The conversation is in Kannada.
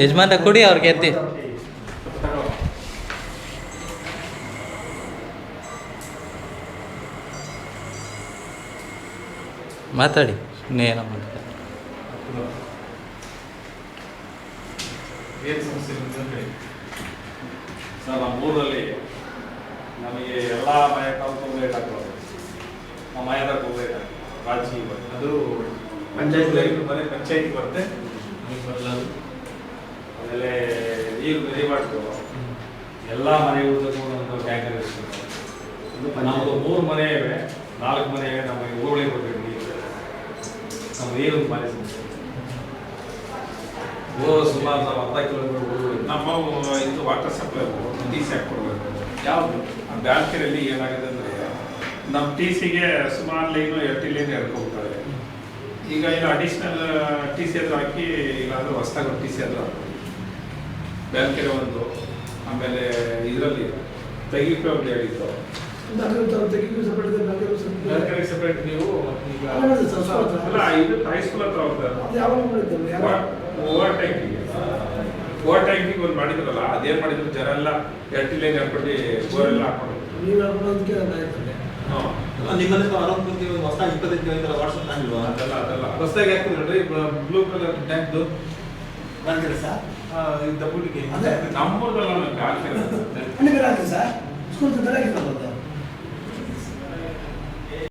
ಯಜಮಾನ ಕೊಡಿ ಅವ್ರಿಗೆ ಎತ್ತಿ ಮಾತಾಡಿ ಇನ್ನೇನೋ ಮಾತಾಡಿ. ಏನು ಸಮಸ್ಯೆ ಸರ್? ನಮ್ಮೂರಲ್ಲಿ ನಮಗೆ ಎಲ್ಲ ಮಯಕಾಲ ಲೇಟ್ ಆಗ್ತದೆ. ನಮ್ಮ ಮಯದಾಗ ಲೇಟ್ ಆಗ್ತದೆ. ರಾಜಿ ಅದು ಪಂಚಾಯತ್ ಬರೀ ಪಂಚಾಯತಿ ಬರುತ್ತೆ, ನಮಗೆ ಬರಲ್ಲ. ಆಮೇಲೆ ನೀರು ಬೆಲೆ ಮಾಡ್ತು ಎಲ್ಲ ಮನೆ ಉದ್ದಕ್ಕೂ ಒಂದು ಟ್ಯಾಂಕರ್ ಇರ್ತದೆ. ನಮ್ಮದು 3 ಮನೆ ಇವೆ, 4 ಮನೆ ಇವೆ. ನಮಗೆ ಊರುಗಳಿಗೆ ಕೊಡಬೇಕು ನೀರು. ನಮ್ಮ ನೀರೊಂದು ಮನೆ ಸಮಸ್ಯೆ. ಸುಮಾರು ನಾವು 10 ಕಿಲೋಮೀಟರ್ ನಮ್ಮ ಇದು ವಾಟರ್ ಸಪ್ಲೈ ಟಿ ಸಿ ಹಾಕ್ಕೊಡ್ಬೇಕು. ಯಾವುದು ಬ್ಯಾಂಕರಲ್ಲಿ ಏನಾಗಿದೆ ಅಂದರೆ ನಮ್ಮ ಟಿ ಸಿಗೆ ಸುಮಾರು ಲೈನು 8 ಲೈನ್ ಎಳ್ಕೊಳ್ತಾರೆ. ಈಗ ಇಲ್ಲ ಅಡಿಷ್ನಲ್ ಟಿ ಸಿ ಆದರೂ ಹಾಕಿ, ಇಲ್ಲಾಂದ್ರೆ ಹೊಸದಾಗಿ ಒಂದು ಟಿ ಸಿ ಆದರೂ ಹಾಕಿ ಬ್ಯಾಂಕೆರೆ ಒಂದು. ಆಮೇಲೆ ಇದರಲ್ಲಿ ತೆಗಿಕೆ ಒಂದು ಹೇಳಿತ್ತು, ಬ್ಯಾಂಕೆರೆ ಸಪ್ರೇಟ್. ನೀವು ಈಗ ಅಲ್ಲ, ಇದು ಹೈಸ್ಕೂಲ್ ಹತ್ರ ಹೋಗ್ತಾರೆ. ಓವರ್ ಟ್ಯಾಂಕಿಗೆ ಒಂದು ಮಾಡಿದ್ರಲ್ಲ, ಅದೇನು ಮಾಡಿದ್ರು ಜನ ಎಲ್ಲ 8 ಲೈನ್ ಹಾಕೊಂಡು ಬೋರೆಲ್ಲ ಹಾಕೊಂಡು ನಿಮ್ಮಲ್ಲಿ ಹೊಸದಾಗಿ 25 ವಾಟ್ಸಪ್ ಆಗಿಲ್ವಾ? ಅದೆಲ್ಲ ಹೊಸದಾಗಿ ಹಾಕಿದ್ರು ನೋಡ್ರಿ, ಬ್ಲೂ ಕಲರ್ ಟ್ಯಾಂಕ್ದು ಬಂದಿದೆ ಸರ್. ನಮ್ಮೂರಲ್ಲ sir school